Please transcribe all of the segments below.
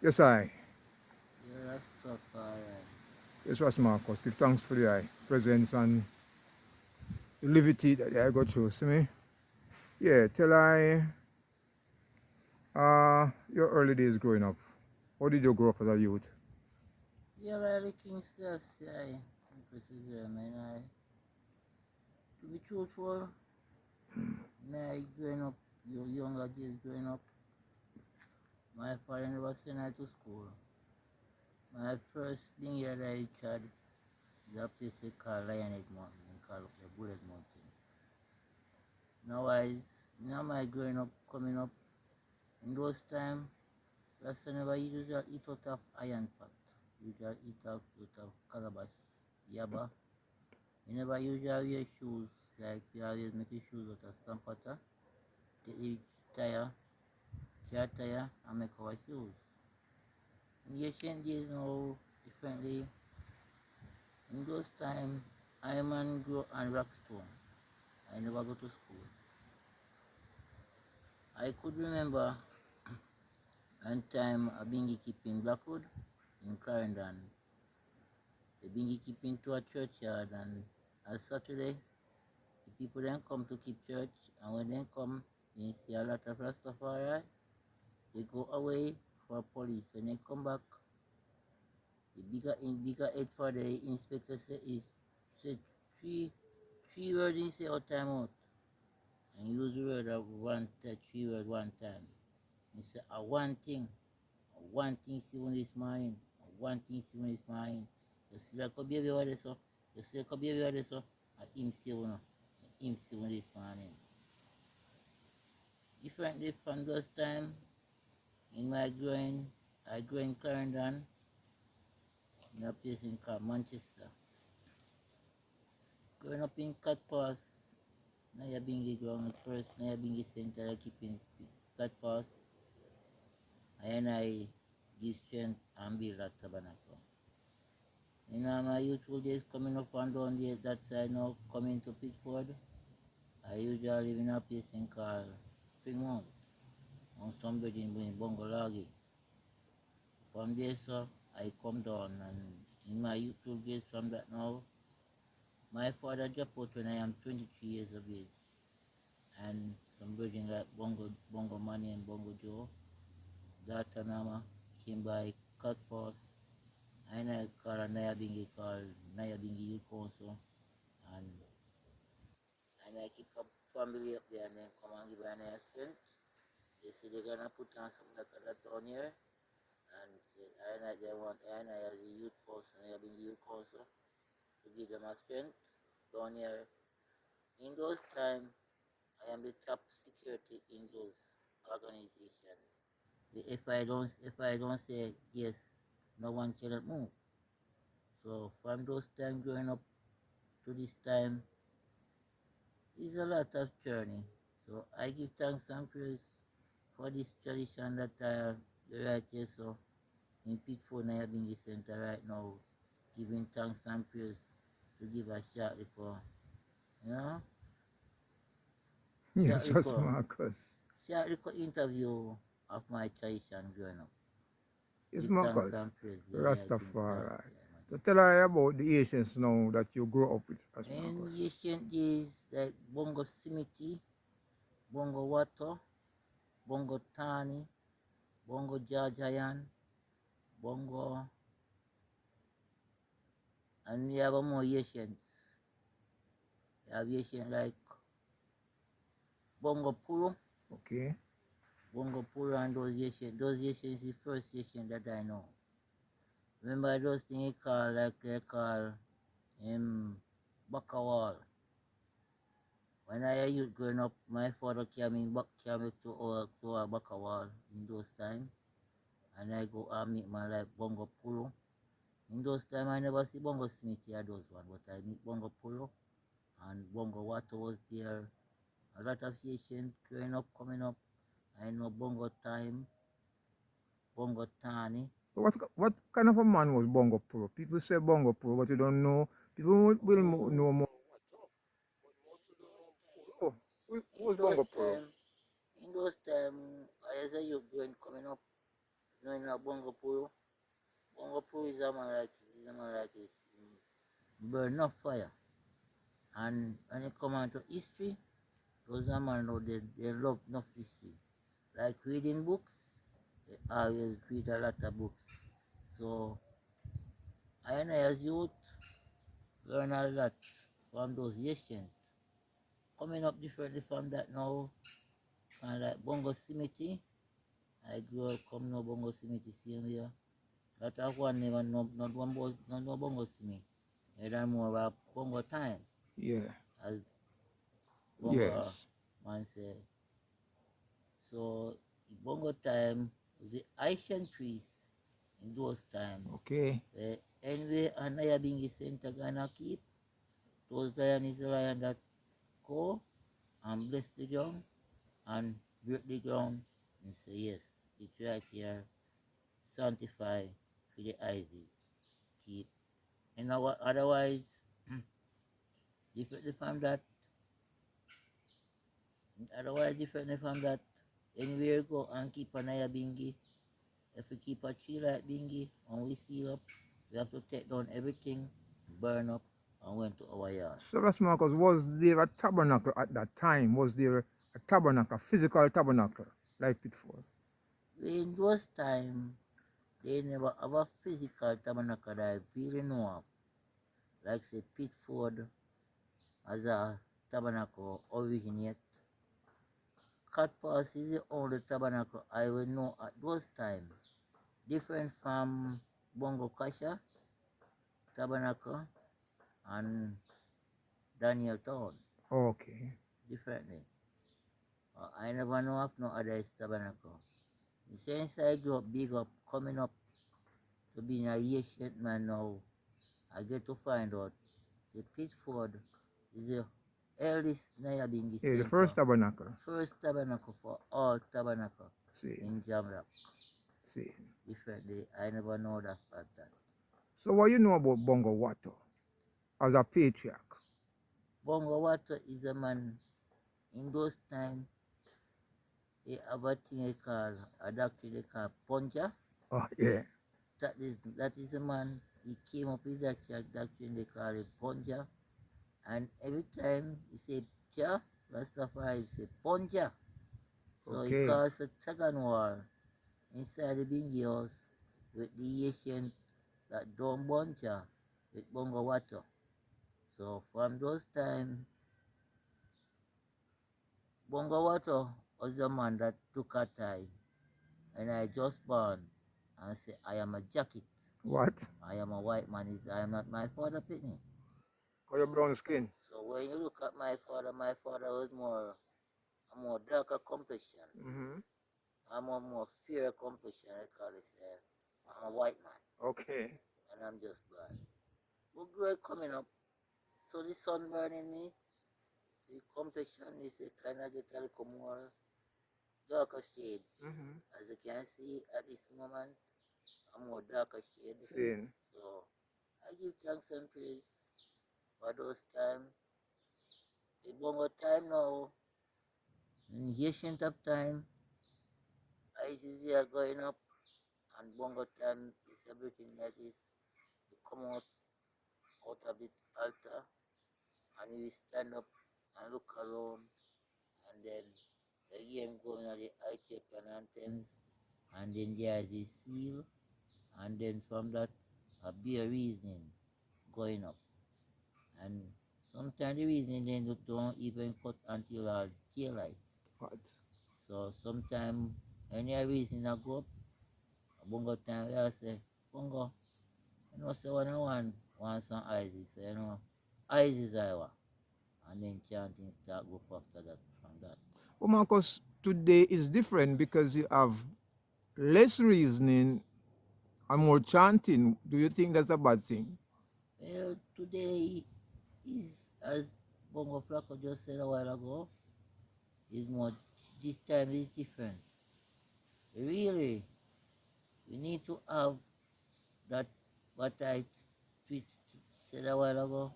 Yes, I. Yeah, Rastafari. Yes, was Marcus. Give thanks for the presence and the levity that I got through. See me? Yeah, tell your early days growing up. How did you grow up as a youth? Yeah, well, the King still say, precision, man. To be truthful, me growing up, your younger days growing up, my father never sent I to school. My first thing here that I tried is a place they call Lionhead Mountain, they call it the Bullet Mountain. Now now my growing up, coming up, in those times, Rasta never usually eat out of iron pot. Usually eat out of calabash, yaba. We never usually wear shoes, like we always make the shoes out of stampata, take the tire, car tire, and make our shoes. In the ancient days now, differently, in those times, I man grow on rockstone. I never go to school. I could remember one time I been keeping Blackwood in Clarendon. They been keeping to a churchyard and on Saturday, the people then come to keep church and when they come, they see a lot of Rastafari. They go away for police. When they come back, the bigger head for the inspector said three words he say out time out. And use the word of one three word one time. He say one thing see when this morning, one thing see when this morning. You see like a baby what so, you see like a baby what so, and him see when him see when this morning. Differently from those time in my growing I grew in Clarendon in a place in called Manchester. Growing up in Cat Pass, Nayabingi growing at first, Nayabingi Center, I keep in Cat Pass, and I give strength and build that tabernacle. In my youthful days coming up and down there, that side now coming to Pittsford, I usually live in a place in called Springmount, on somebody in Bongolagi. From there, so I come down and in my youthful days from that now, my father dropped out when I am 23 years of age. And some virgin like Bongo Money and Bongo Joe, Data Nama came by cut post, and I called a Nayabingi called Nayabingi Youth Council, and and I keep a family up there and then come and give an assistance. They say they're gonna put on something like that down here, and they want and I as a youth council, Nayabingi Youth Council, to give them a strength down here. In those times, I am the top security in those organizations. If I don't say yes, no one cannot move. So from those time growing up to this time is a lot of journey. So I give thanks and praise for this tradition that I have right here. So in Pitford Nayabingi Center right now, giving thanks and praise to give a short report. You know, short Yes, was report, Marcus. short report interview of my tradition growing up. Yes, Give thanks Marcus. and praise. Yeah, yeah, King Rastafari. Celestia, man. So tell I about the Asians now that you grew up with, as In Marcus. ancient days, like Bongo Simiti, Bongo Wato, Bongo Tani, Bongo Jajayan, Bongo, and we have more Asians. We have Asian like Bongo Puro, Okay. Bongo Puro and those Asians. Those Asians is the first Asian that I know. Remember those things they call Bakawal. When I was youth growing up, my father came to our Bakawal in those times. And I go and meet my like Bongo Puro. In those time I never see Bongo Smith here those one, but I meet Bongo Puro and Bongo Water was there. A lot of Asians growing up, coming up. I know Bongo Time, Bongo Tani. So what kind of a man was Bongo Pro? People say Bongo Pro, but you don't know. People will Oh, know more. But most of them know Pro. Who was Bongo Pro? in those time, as a youth growing coming up, knowing Bongo Puru. Bongo Puru is a man like this. Burn up fire. And when it come on to history, those are man know they love enough history. Like reading books, they always read a lot of books. So I and I as youth learn a lot from those Asians. Coming up differently from that now, kind of like Bongo Simiti. I grew up come no Bongo Simiti same year. That of one never not no Bongo Simi. They done more about Bongo time. Yeah. As Bongo Yes. man say. So Bongo time was the Asian trees in those time. Okay. Anyway, Anaya being center gonna keep those lion is the lion that go and bless the ground and break the ground and say yes, it's right here, sanctify for the ISIS. Keep. And otherwise, differently from that, differently from that, anywhere you go and keep an eye bingy. If we keep a tree like bingy and we seal up, we have to take down everything, burn up, and went to our yard. So that's Marcus, was there a tabernacle at that time? Was there a tabernacle, physical tabernacle, like Pitford? In those time, they never have a physical tabernacle that I really know of. Like say Pitford as a tabernacle originate. Cat Pass is the only tabernacle I will know at those times. Different from Bongo Kasha tabernacle and Daniel Town. Okay. Differently. I never know of no other tabernacle. Since I grew up big up, coming up to being a ancient man now, I get to find out the Pitford is the earliest Nyabingi Yeah, the center. first tabernacle. First tabernacle for all tabernacle See. in Jamrock. See. Differently, I never know that about that. So what you know about Bongo Watto as a patriarch? Bongo Water is a man in those times he have a thing they call a doctor they call Ponja. Oh yeah. That is a man he came up with that doctrine they call it Ponja. And every time he say Ja, Rastafari say Ponja. So he Okay. caused a tug and war inside the Bingi house with the Asian that don't Bonja with Bongo Water. So from those times, Bongo Water was the man that took a tie and I just born and say I am a jacket. What? I am a white man. I am not my father pitney. For your brown skin? So when you look at my father was a more darker complexion. Mm-hmm. I'm a more fair complexion, I call it. I'm a white man, Okay. and I'm just black. But girl coming up, so the sun burning me, the complexion is a kind of get a little more darker shade. Mm-hmm. As you can see at this moment, a more darker shade. Seeing. So I give thanks and praise for those times. It's one more time now. In ancient of time, ISIS are going up, and bongo time is everything that is to come out of the altar, and we stand up and look around, and then the game going on the Ethiopian anthems, and then there is a seal, and then from that a beer reasoning going up, and sometimes the reasoning then don't even cut until daylight. What? So sometimes any reason I go up, bongo time I say, bongo, you know, say when I want some ISIS, so, you know, ISIS I want. And then chanting start go after that from that. Well, Marcus, today is different because you have less reasoning and more chanting. Do you think that's a bad thing? Well, today is as Bongo Flacco just said a while ago, is more this time is different. Really, we need to have that what I said a while ago,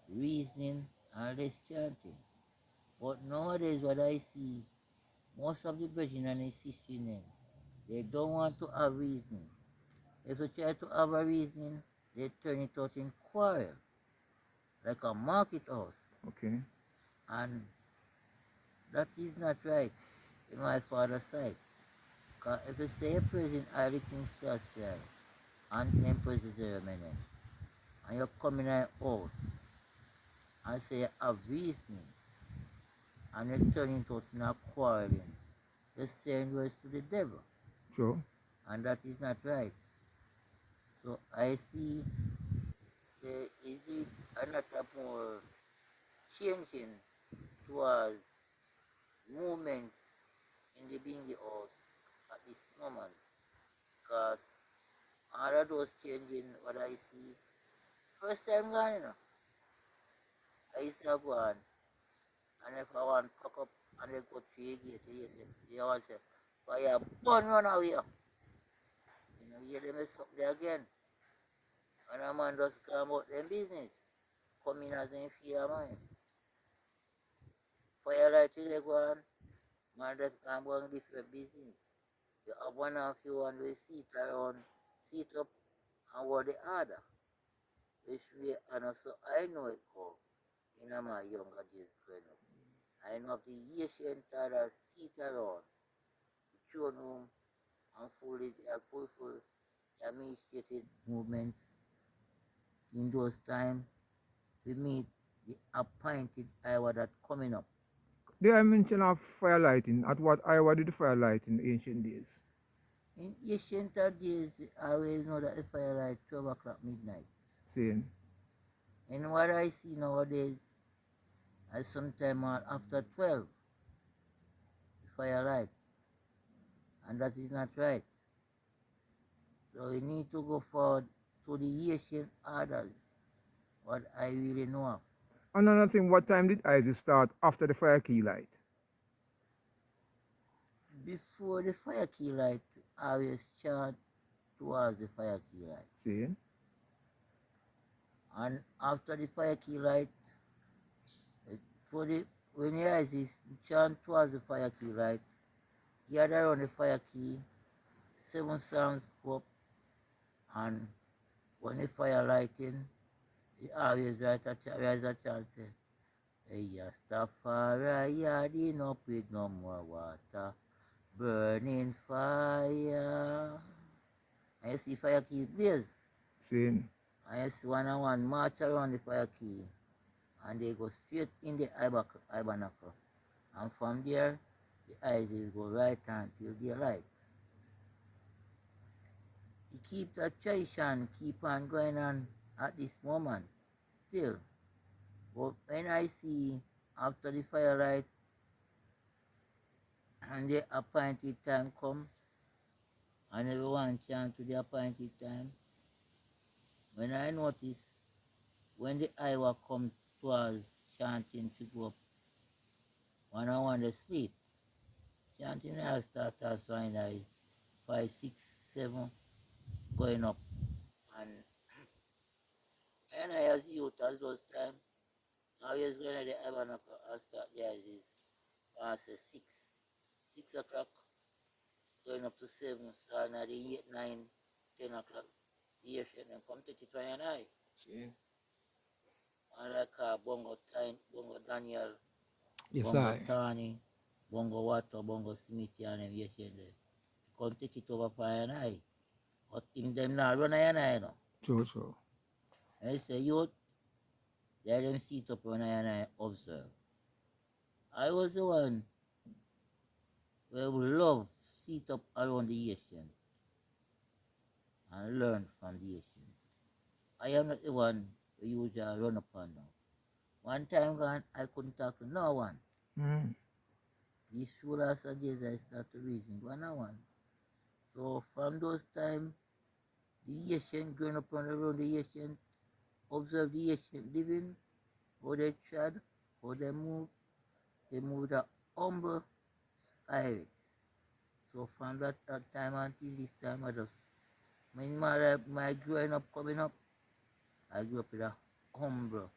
reasoning and less chanting. But nowadays what I see, most of the brethren and his sister name, They don't want to have reason. If you try to have a reason, they turn it out in quarrel, like a market house. Okay. And that is not right in my father's side. Because if you say a person are the King Selassie and Empress Ceremony, and you come in a house and say you have reasoning, and you turn it out in a quarreling, you're saying words to the devil. Sure. And that is not right. So I see there is a lot of more changing towards movements in the Bingi house at this moment. Because all of those changing what I see, first time gone, I used to have one, and if I want to pack up and they go through the gate, they want to say, why you born run away? You them is up there again. And a man just come about them business. Come in as in fear of mine. Firelight till they go on, man just come about different business. You have one of you one way seat around, seat up and what the other. Which way and also I know it go in my younger days growing up. I know of the Asian that seat around, the throne room and full administrated movements in those times we meet the appointed hour that coming up. Did I mention of firelighting? At what hour did the firelight in ancient days? In ancient days, I always know that the firelight 12 o'clock midnight. Saying, And what I see nowadays, I sometime after 12, the firelight, and that is not right. So we need to go forward to the ancient orders, what I really know of. another thing, what time did ISIS start after the fire key light? Before the fire key light, I always chant towards the fire key light. Saying, And after the fire key light, for the when the ISIS chant towards the fire key light, gather around the fire key, 7 songs go up, and when the fire lighting, he always rise a chant say, hey, Rastafari, yarding up with no more water, burning fire. And you see fire key blaze. saying, And you see one and one march around the fire key, and they go straight in the tabernacle. And from there, the eyes go right until daylight. He keep that tradition keep on going on at this moment still. But when I see after the firelight and the appointed time come and everyone chant to the appointed time, when I notice when the hour come towards chanting to go up, when I want to sleep, chanting I start as when I 5, 6, 7 going up. And I as youth as those time, I was going to the tabernacle and start there is say 6 o'clock, going up to 7, so now the 8, 9, 10 o'clock, the and come take it by an eye. saying, And like Bongo Time, Bongo Daniel, yes, Bongo I. Tani, Bongo Water, Bongo Smithy and them yes and there. Come take it over by an eye. But in them now run an eye no. True, true. And I say youth, they them sit up when I observe. I was the one where we love sit up around the Asian and learn from the Asian. I am not the one who usually run upon now. One time gone, I couldn't talk to no one. Mm. These shoulders are days I start to reason to no one. So from those times, the Asian growing up around the Asian, observe the Asian living, how they tread, how they move the humble iris. So from that time until this time, I just, my growing up, coming up, I grew up with a humble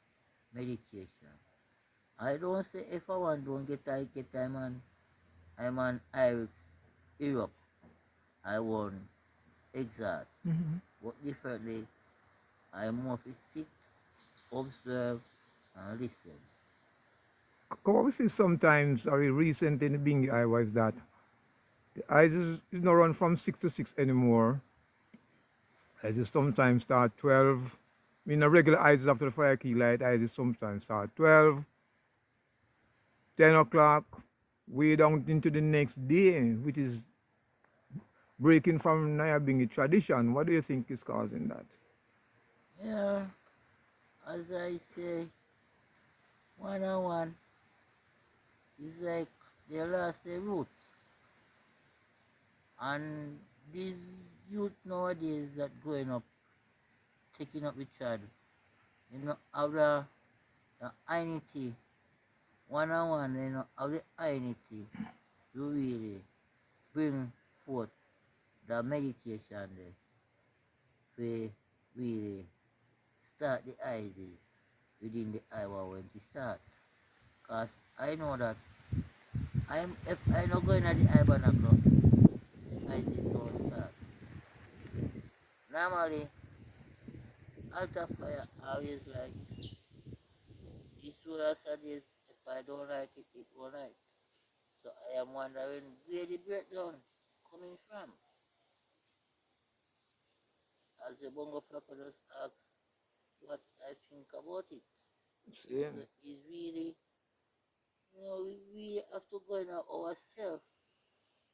meditation. I don't say if I want don't get I get I'm an Irish Europe. I won't exact. Mm-hmm. Work differently. I mostly sit, observe, and listen. What we see sometimes, or recent in the Bingy eye was that the eyes is not run from 6 to 6 anymore. Eyes is sometimes start 12. I mean, the regular eyes after the fire key light, eyes is sometimes start 12, 10 o'clock, way down into the next day, which is breaking from Nyabingi tradition. What do you think is causing that? Yeah, as I say, one on one is like they lost their roots. And these youth nowadays that growing up, taking up with child, have the identity, one on one, have the identity to really bring forth the meditation there, to really start the ISIS within the hour when to start. Cause I know that if I not going at the Ibernacle, the ISIS don't start. Normally, altar fire always like this solar studies, if I don't write it, it won't write. So I am wondering where the breakdown coming from. As the Bongo Papa just asks what I think about it. So Same. it's really, we really have to go in ourselves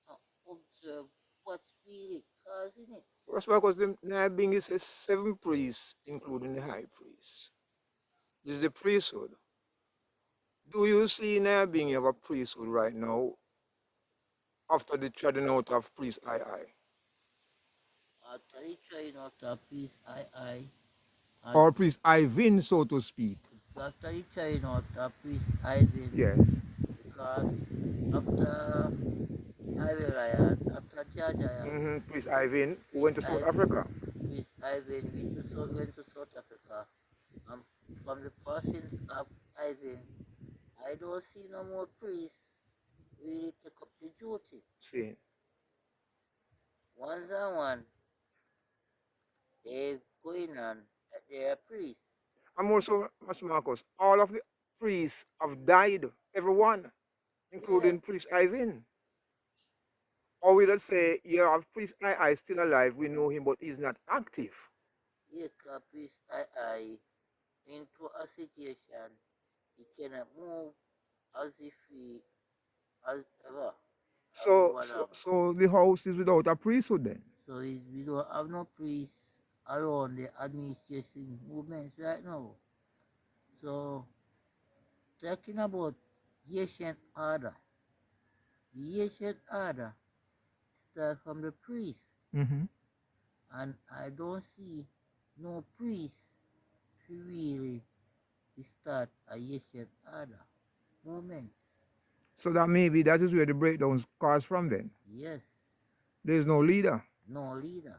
and observe what's really causing it. First, because the Nyabingi is a seven priests, including the high priest. This is the priesthood. Do you see Nyabingi have a priesthood right now after the treading out of priest I? After the trying out a piece, and Or priest Ivan, so to speak? after the trying out a piece, Ivan, Yes. because after Ivan Ryan, after Jajayan, Priest Ivan, who Priest went to South Ivan, Africa. Priest Ivan went to South Africa. And from the passing of Ivan, I don't see no more priests really take up the duty. See. One and one, they going on that they are priests. And also, Master Marcus, all of the priests have died, everyone, Yeah, including priest Ivan. Or we just say, you have priest I still alive, we know him, but he's not active. yeah, priest I into a situation, he cannot move as if he as ever have no So, one so, have. so the house is without a priesthood then. So we don't have no priests around the administration movements right now. So talking about the ancient order, the ancient order start from the priests, Mm-hmm. and I don't see no priest to really start a ancient order movements. So that maybe that is where the breakdowns cause from then. Yes, There is no leader. no leader.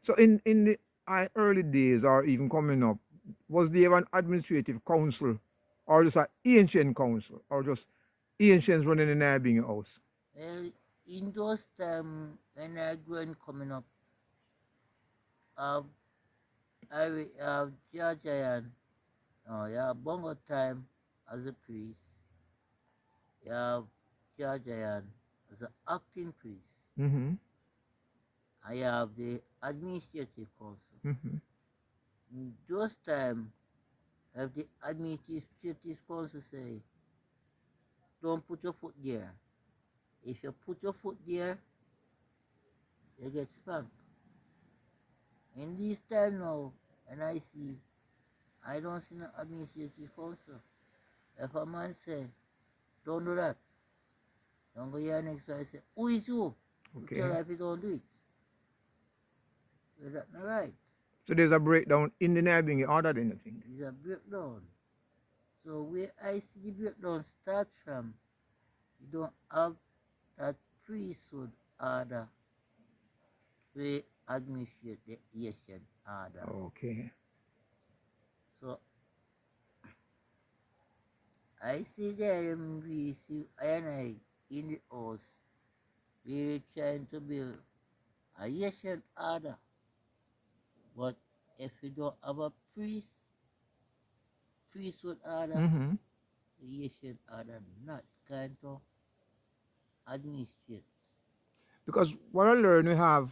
So in the early days or even coming up, was there an administrative council or just an ancient council or just ancients running the Nabing house? Well, in those time when I growing coming up, uh, I Jajayan, yeah, Bongo time as a priest, yeah, Jajayan as an acting priest. Mm-hmm. I have the administrative council. Mm-hmm. In those time, have the administrative council say, don't put your foot there. If you put your foot there, you get spanked. In this time now, and I don't see no administrative council. If a man say, don't do that, don't go here next time, I say, who is you? To tell Okay. her if you don't do it. Well, that's not right. So there's a breakdown in the Nabing order then, I think. It's a breakdown. So where I see the breakdown start from, you don't have that priesthood order to administrate the Asian order. Okay. So I see there we see I and I in the house we're trying to build a Haitian order. But if we don't have a priesthood order, Mm-hmm. the Haitian order not going to administrate. Because what I learned, we have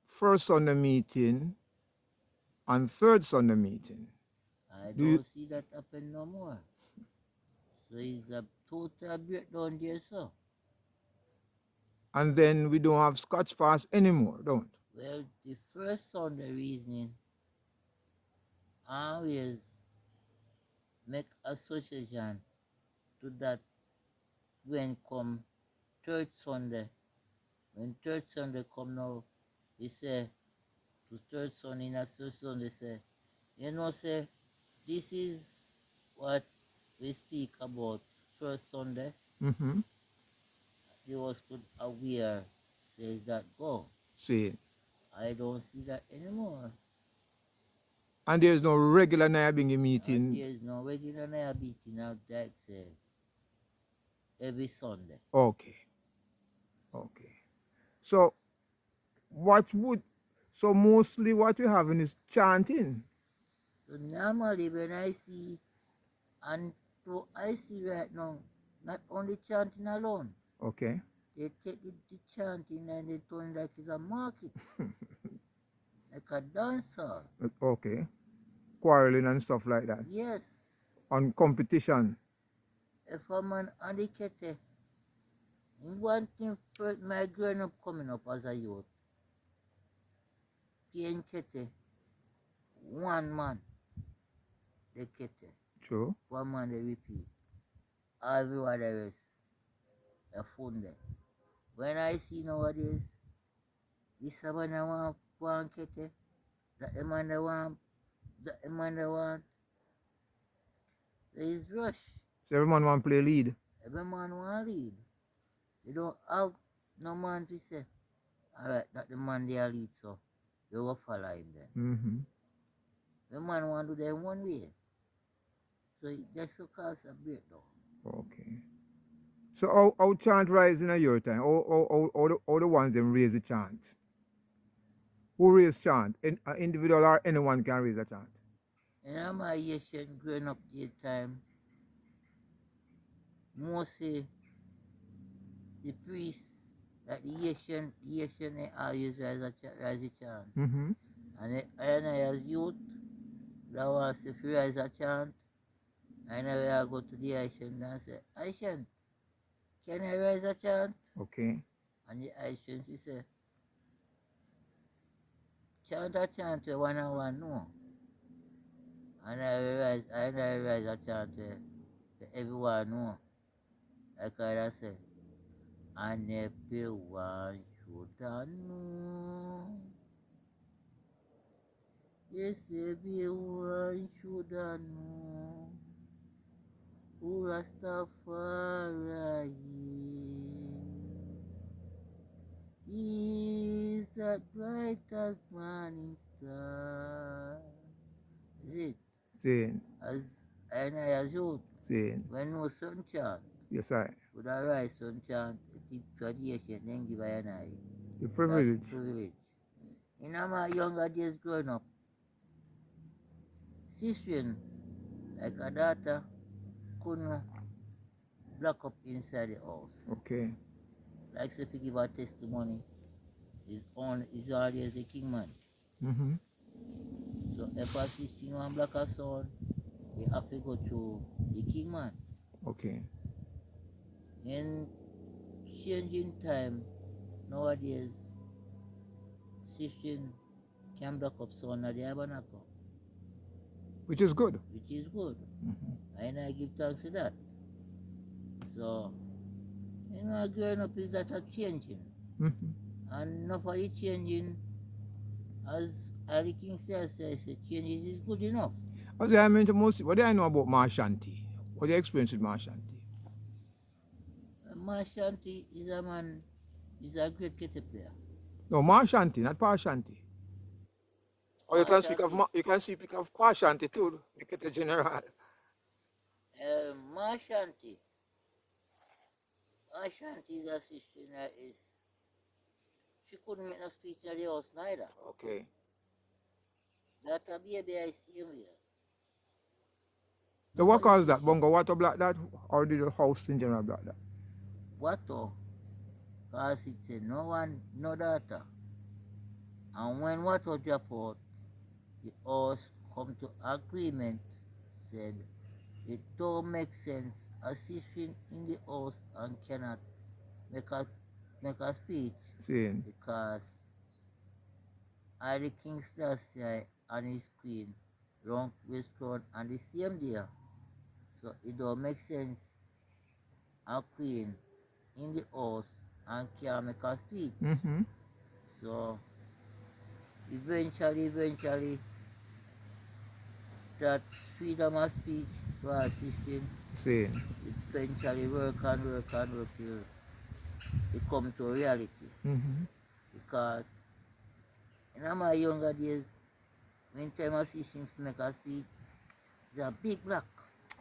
first Sunday meeting and third Sunday meeting. I Do you, don't see that happen no more. So it's a total breakdown there, so. and then we don't have Scotch Pass anymore, don't? Well, the first Sunday reasoning always make association to that when come third Sunday. When third Sunday come now, they say to third Sunday in association they say, you know say this is what we speak about first Sunday. Mm-hmm. They was put aware says that go. See. I don't see that anymore. And there's no regular Nyabingi meeting. There's no regular beating out that say every Sunday. Okay. Okay. So what would so mostly what we're having is chanting. So normally when I see and so I see right now not only chanting alone, Okay. they take the chanting and they turn it like it's a market, like a dancer. Okay. Quarreling and stuff like that. Yes. On competition. If a man handicapted, one thing first my growing up coming up as a youth, playing kete, one man they kete, True. one man they repeat. Everyone the rest a phone there. When I see nowadays, this man I want one kete, that the man I want, that the man I want, there is rush. So every man want play lead. Every man want lead. They don't have no man to say, alright, that the man they are lead, so they will follow him then. Mm-hmm. The man want to do them one way. So that's so cause a breakdown. Okay. So how chant rise in a your time? How the ones them raise the chant? Who raise chant? An individual or anyone can raise a chant? And my Asian growing up the time, mostly the priests, like the Asian they always rise a chant. Mm-hmm. And I as youth, that was if you rise a chant, and I go to the Asian and say, Asian, can I rise a chant? Okay. And the Asian she say, chant a chant one on one, no. And I rise a chant everyone know. Like I say, and everyone should know. Yes, everyone should know who Rastafari is that bright as morning star. Is it? Saying. As and I as youth, Saying. when no sun chant, Yes, I. would I rise sun chant, the tradition, then give I an eye. The That privilege. privilege. In my younger days growing up, sister, like a daughter, couldn't lock up inside the house. Okay. Like say if you give a testimony, is always a king man. Mm-hmm. So if a sister want black a son, we have to go through the king man. Okay. In changing time nowadays, sister can block up son at the tabernacle, Which is good. which is good. Mm-hmm. And I give thanks to that. So, growing up is that a changing. Mm-hmm. And nobody changing as Harry King says, changes is good enough. What do I mean to most? What do I know about Marshanti? What do you experience with Marshanti? Mashanti is a man, is a great kete player. No, Marshanti, not Parshanti. Or you can speak of Mashanti, you can speak of Parshanti too. Make it a general. Mashanti, Mashanti is a sister that is she couldn't make no speech in the house neither. Okay. That a baby I see him here. So what Nobody caused teach that? him. Bongo water black that? Or did the house in general black that? What oh? Cause it said no one, no data. And when water drop out, the house come to agreement, said it don't make sense assisting in the house and cannot make a make a speech Saying. because I the King Selassie and his queen round with crown on the same day. So it don't make sense a queen in the house and can't make a speech. Mm-hmm. So eventually that freedom of speech was system Saying. eventually work till it come to reality. Mm-hmm. Because in my younger days, when time of system to make a speech, it's a big block.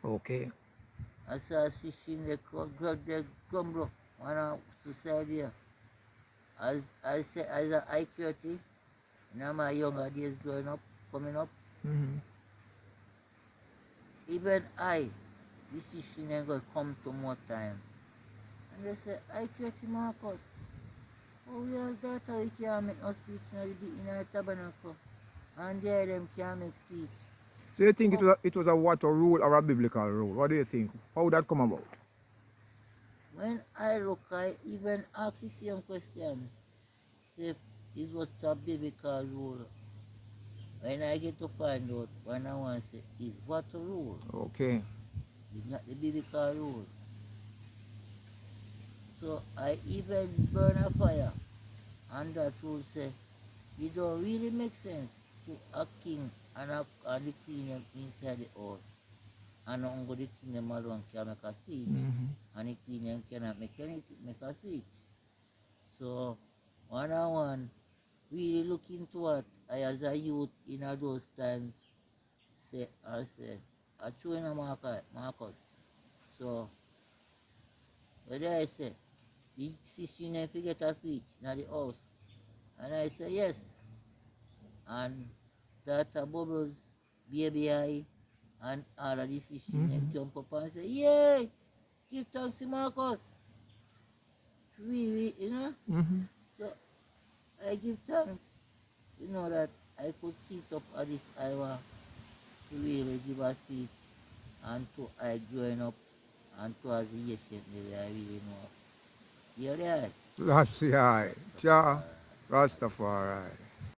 Okay. I saw system they grumble on a society. As a IQT, in my younger days growing up, coming up, Mm-hmm. even I, this system ain't gonna come to more time. And they say, IQT Marcus. Oh, we have data, we can't make no speech in the tabernacle. And there them can't make speech. So you think Oh, it was a water rule or a biblical rule? What do you think? How would that come about? when I look, I even ask the same question. Say it was a biblical rule. When I get to find out, when I want to say, is what a rule? Okay. It's not the biblical rule. So I even burn a fire. And that rule say, it don't really make sense to a king and the queen inside the house. And only the king alone can make a speech. Mm-hmm. And the queen cannot make make a speech. So one on one, really look into what I as a youth in those times say, I true in a Marcus. So what did I say? The sister need to get a speech in the house. And I say yes. And that bubbles, baby I and all of the sister Mm-hmm. jump up and say, yay! Give thanks to Marcus. Really, you know? Mm-hmm. So I give thanks, you know, that I could sit up at this hour to really give a speech and to I growing up and to as a Asian maybe I really know. You're right. That's the eye. Ja. Rastafari. Rastafari.